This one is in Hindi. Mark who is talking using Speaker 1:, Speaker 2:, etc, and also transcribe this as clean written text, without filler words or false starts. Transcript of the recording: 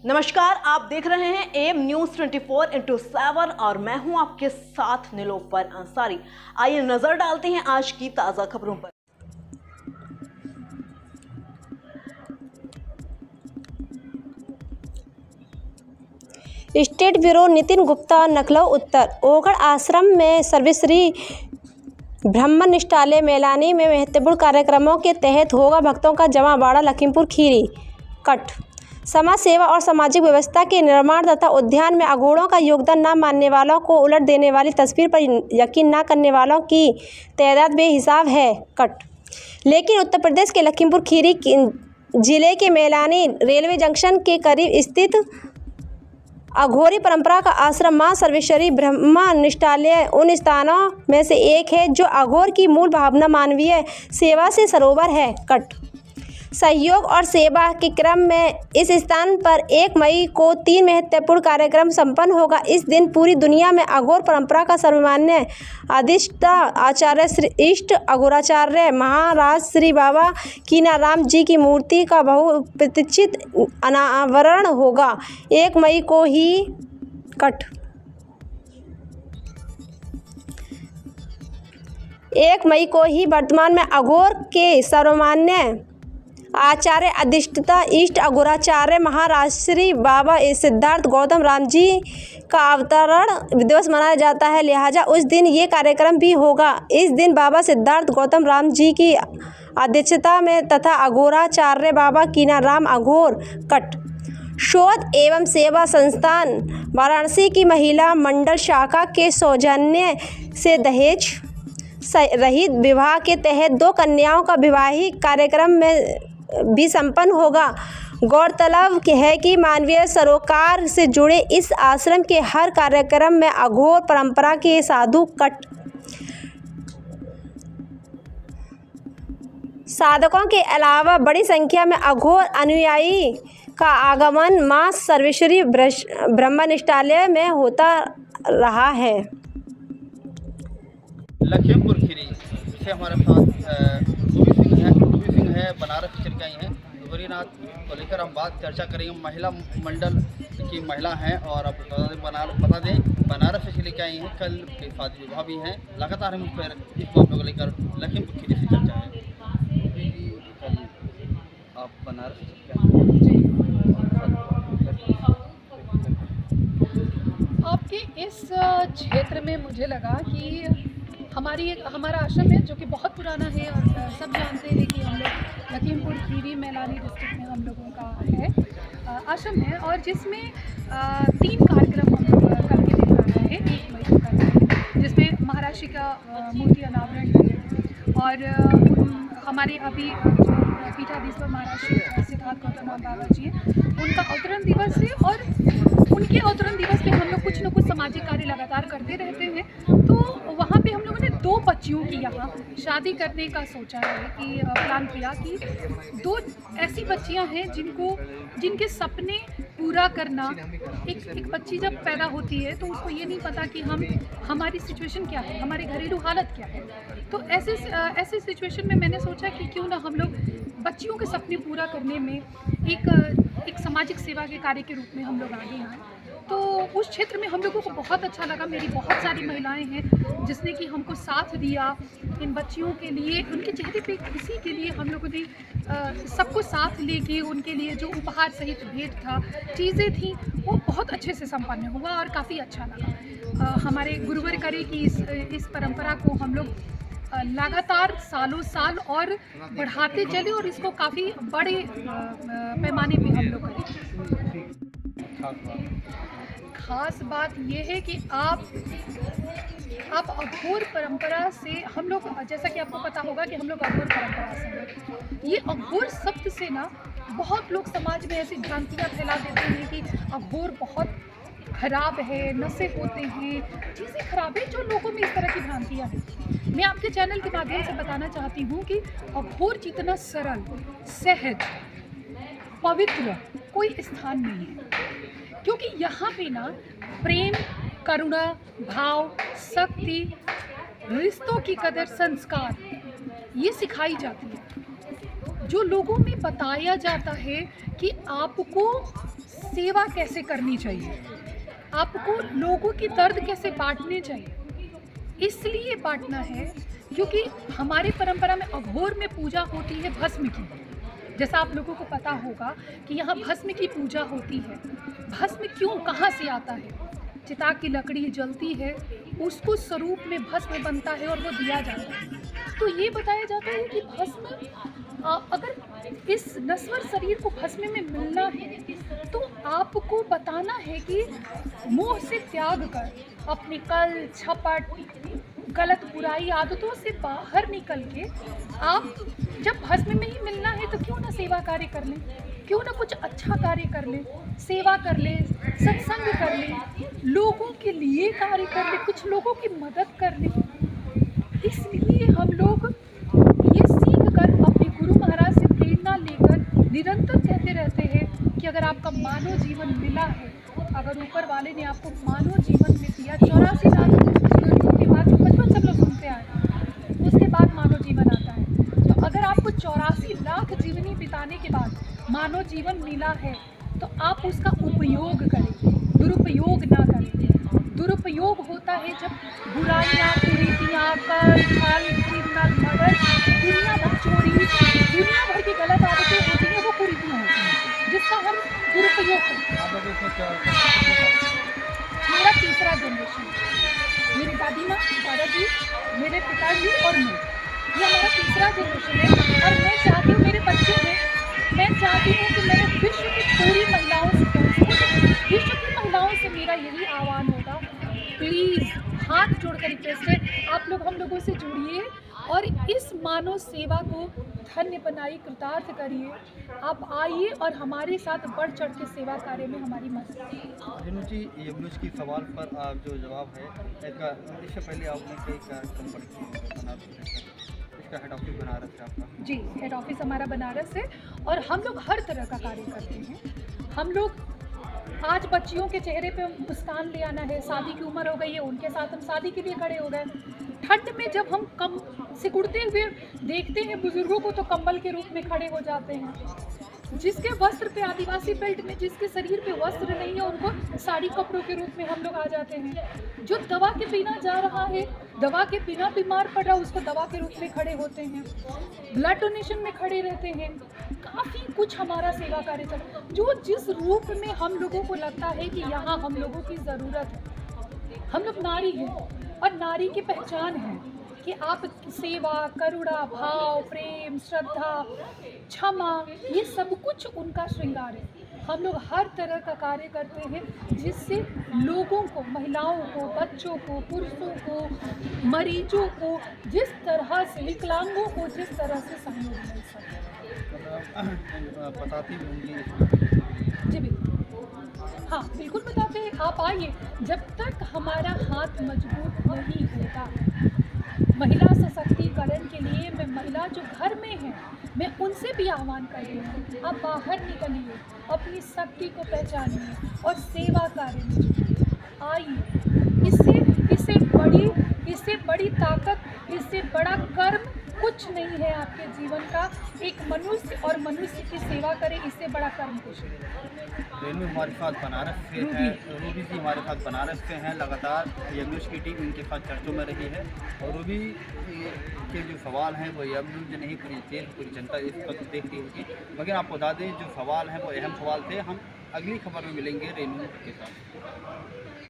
Speaker 1: नमस्कार, आप देख रहे हैं एम न्यूज 24/7 और मैं हूं आपके साथ नीलोफर अंसारी। आइए नजर डालते हैं आज की ताजा खबरों पर।
Speaker 2: स्टेट ब्यूरो नितिन गुप्ता, लखनऊ उत्तर। ओगढ़ आश्रम में सर्वश्री ब्रह्म निष्ठालय मेलानी में महत्वपूर्ण कार्यक्रमों के तहत होगा भक्तों का जमावड़ा। लखीमपुर खीरी कट। समाज सेवा और सामाजिक व्यवस्था के निर्माण तथा उद्यान में अघोरों का योगदान न मानने वालों को उलट देने वाली तस्वीर पर यकीन न करने वालों की तादाद बेहिसाब है। कट। लेकिन उत्तर प्रदेश के लखीमपुर खीरी जिले के मेलानी रेलवे जंक्शन के करीब स्थित अघोरी परंपरा का आश्रम मां सर्वेश्वरी ब्रह्म निष्ठालय उन स्थानों में से एक है जो अघोर की मूल भावना मानवीय सेवा से सरोवर है। कट। सहयोग और सेवा के क्रम में इस स्थान पर 1 मई को 3 महत्वपूर्ण कार्यक्रम संपन्न होगा। इस दिन पूरी दुनिया में अघोर परंपरा का सर्वमान्य अधिष्ठा आचार्य श्री इष्ट अघोराचार्य महाराज श्री बाबा कीनाराम जी की मूर्ति का बहुप्रतीक्षित अनावरण होगा। 1 मई को ही कट। 1 मई को ही वर्तमान में अघोर के सर्वमान्य आचार्य अधिष्ठता इष्ट अघोराचार्य महाराज श्री बाबा सिद्धार्थ गौतम राम जी का अवतरण दिवस मनाया जाता है, लिहाजा उस दिन ये कार्यक्रम भी होगा। इस दिन बाबा सिद्धार्थ गौतम राम जी की अध्यक्षता में तथा अघोराचार्य बाबा कीनाराम अघोर कट शोध एवं सेवा संस्थान वाराणसी की महिला मंडल शाखा के सौजन्य से दहेज रहित विवाह के तहत 2 कन्याओं का वैवाहिक कार्यक्रम में भी संपन्न होगा। गौरतलब है कि मानवीय सरोकार से जुड़े इस आश्रम के हर कार्यक्रम में अघोर परंपरा के साधु कट साधकों के अलावा बड़ी संख्या में अघोर अनुयायी का आगमन मां सर्वेश्वरी ब्रह्म निष्ठालय में होता रहा है।
Speaker 3: लखीमपुर खीरी से हमारे साथ धोबी सिंह है, बनारस चल के आई हैं। गौरीनाथ को लेकर हम बात चर्चा करेंगे। महिला मंडल की महिला हैं और अब बता दें बनारस से लेकर आई हैं। कल के शादी विवाह भी हैं। लगातार हम फिर इस मामले को लेकर लखीमपुर खीरी से चर्चा है। आप बनारस से
Speaker 4: आपके इस क्षेत्र में मुझे लगा कि हमारा आश्रम है जो कि बहुत पुराना है और सब जानते हैं कि हम लोग लखीमपुर खीरी मेलानी डिस्ट्रिक्ट में हम लोगों का है आश्रम है और जिसमें 3 कार्यक्रम हम लोग करके देख रहे हैं। 1 मई को कार्यक्रम जिसमें महाराज जी का मूर्ति अनावरण है और हमारे अभी जो पीठाधीश्वर महाराज सिद्धार्थ गौतम राम बाबा जी हैं उनका अवतरण दिवस है और उनके अवतरण दिवस पे हम लोग कुछ न कुछ सामाजिक कार्य लगातार करते रहते हैं। तो वहाँ पे हम लोगों ने 2 बच्चियों की यहाँ शादी करने का सोचा है कि प्लान किया कि 2 ऐसी बच्चियाँ हैं जिनके सपने पूरा करना। एक बच्ची जब पैदा होती है तो उसको ये नहीं पता कि हमारी सिचुएशन क्या है, हमारे घरेलू हालत क्या है। तो ऐसे सिचुएशन में मैंने सोचा कि क्यों ना हम लोग बच्चियों के सपने पूरा करने में एक सामाजिक सेवा के कार्य के रूप में हम लोग आगे आए। तो उस क्षेत्र में हम लोगों को बहुत अच्छा लगा। मेरी बहुत सारी महिलाएं हैं जिसने कि हमको साथ दिया इन बच्चियों के लिए। उनके चेहरे पे खुशी के लिए हम लोगों ने सबको साथ लेके उनके लिए जो उपहार सहित भेंट था, चीज़ें थी, वो बहुत अच्छे से संपन्न हुआ और काफ़ी अच्छा लगा। हमारे गुरुवर करे कि इस परंपरा को हम लोग लगातार सालों साल और बढ़ाते चले और इसको काफ़ी बड़े पैमाने पे हम लोग करें। खास बात यह है कि आप अघोर परंपरा से हम लोग, जैसा कि आपको पता होगा कि हम लोग अघोर परंपरा से हैं। ये अघोर शब्द से ना बहुत लोग समाज में ऐसी भ्रांतियाँ फैला देते हैं कि अघोर बहुत खराब है, नशे होते हैं, चीज़ें खराब है, जो लोगों में इस तरह की भ्रांतियाँ हैं। मैं आपके चैनल के माध्यम से बताना चाहती हूँ कि अघोर जितना सरल, सहज, पवित्र कोई स्थान नहीं है, क्योंकि यहाँ पे ना प्रेम, करुणा, भाव, शक्ति, रिश्तों की कदर, संस्कार ये सिखाई जाती है। जो लोगों में बताया जाता है कि आपको सेवा कैसे करनी चाहिए, आपको लोगों की दर्द कैसे बांटने चाहिए। इसलिए बांटना है क्योंकि हमारी परंपरा में अघोर में पूजा होती है भस्म की। जैसा आप लोगों को पता होगा कि यहाँ भस्म की पूजा होती है। भस्म क्यों, कहाँ से आता है? चिता की लकड़ी जलती है, उसको स्वरूप में भस्म बनता है और वो दिया जाता है। तो ये बताया जाता है कि भस्म अगर इस नश्वर शरीर को भस्म में मिलना है तो आपको बताना है कि मोह से त्याग कर अपनी कल छपट गलत बुराई आदतों से बाहर निकल के आप जब भस्म में ही मिलना है तो क्यों ना सेवा कार्य कर लें, क्यों ना कुछ अच्छा कार्य कर लें, सेवा कर लें, सत्संग कर लें, लोगों के लिए कार्य कर लें, कुछ लोगों की मदद कर लें। इसलिए हम लोग ये सीख कर अपने गुरु महाराज से प्रेरणा लेकर निरंतर कहते रहते हैं कि अगर आपका मानव जीवन मिला है, अगर ऊपर वाले ने आपको मानव जीवन में दिया 84 लाख जीवनों के बाद, जो बचपन सब लोग सुनते आए, उसके बाद मानव जीवन आता है। तो अगर आपको 84 लाख जीवनी बिताने के बाद मानव जीवन मिला है तो आप उसका उपयोग करें, दुरुपयोग ना करें। दुरुपयोग होता है जब बुराइयाँ, कुरीतियाँ, कर छल क्रिमिनल मर्डर, दुनिया भर चोरी, दुनिया भर की गलत आदतें होती हैं, वो कुरीतियाँ होती हैं जिसका हम दुरुपयोग करते हैं। मेरा तीसरा जनरेशन, मेरी दादी माँ, दादाजी, मेरे पिताजी और मैं, ये हमारा तीसरा जनरेशन है। और मैं चाहती हूँ मेरे बच्चे में, मैं चाहती हूँ कि मेरे विश्व की पूरी महिलाओं से कहूँ, विश्व की महिलाओं से मेरा यही आह्वान होगा, प्लीज़ हाथ जोड़कर रिक्वेस्ट है, आप लोग हम लोगों से जुड़िए और इस मानव सेवा को धन्य बनाइए, कृतार्थ करिए। आप आइए और हमारे साथ बढ़ चढ़ के सेवा कार्य में हमारी मदद कीजिए।
Speaker 3: रेणु जी, यमुनोज की सवाल पर आप जो जवाब है, इससे पहले आपने कई कार्यक्रम बनारस, इसका हेड ऑफिस बनारस है आपका?
Speaker 4: जी, हेड ऑफिस हमारा बनारस है और हम लोग हर तरह का कार्य करते हैं। हम लोग आज बच्चियों के चेहरे पे मुस्कान ले आना है, शादी की उम्र हो गई है, उनके साथ हम शादी के लिए खड़े हो गए। ठंड में जब हम कम सिकुड़ते हुए देखते हैं बुजुर्गों को तो कंबल के रूप में खड़े हो जाते हैं। जिसके वस्त्र पे आदिवासी बेल्ट में, जिसके शरीर पे वस्त्र नहीं है, उनको साड़ी कपड़ों के रूप में हम लोग आ जाते हैं। जो दवा के बिना जा रहा है, दवा के बिना बीमार पड़ रहा है, उसको दवा के रूप में खड़े होते हैं। ब्लड डोनेशन में खड़े रहते हैं। काफ़ी कुछ हमारा सेवा कार्य चल, जो जिस रूप में हम लोगों को लगता है कि यहाँ हम लोगों की ज़रूरत है। हम लोग नारी हैं और नारी की पहचान है कि आप सेवा, करुणा भाव, प्रेम, श्रद्धा, क्षमा, ये सब कुछ उनका श्रृंगार है। हम लोग हर तरह का कार्य करते हैं जिससे लोगों को, महिलाओं को, बच्चों को, पुरुषों को, मरीजों को, जिस तरह से, विकलांगों को जिस तरह से सहयोग मिल सके।
Speaker 3: बताती होंगी?
Speaker 4: जी बिल्कुल, हाँ बिल्कुल बताते हैं। आप आइए, जब तक हमारा हाथ मजबूत नहीं होगा महिला सशक्तिकरण के लिए, मैं महिला जो घर में हैं, मैं उनसे भी आह्वान कर रही हूँ, आप बाहर निकलिए, अपनी शक्ति को पहचानिए और सेवा कार्य में जुटिए। आइए, इससे बड़ी ताकत, इससे बड़ा कर्म कुछ नहीं है आपके जीवन का। एक मनुष्य और मनुष्य की सेवा करे, इससे बड़ा कर्म कुछ नहीं।
Speaker 3: रेणु हमारे साथ बनारस से है, रूबी जी हमारे साथ बनारस से हैं। लगातार यमुनोज की टीम इनके साथ चर्चों में रही है और रूबी के जो सवाल हैं वो यमुनोज नहीं, पूरी देश, पूरी जनता इस वक्त देख रही होगी। मगर आपको बता दें, जो सवाल हैं वो अहम सवाल थे। हम अगली खबर में मिलेंगे रेणु के साथ।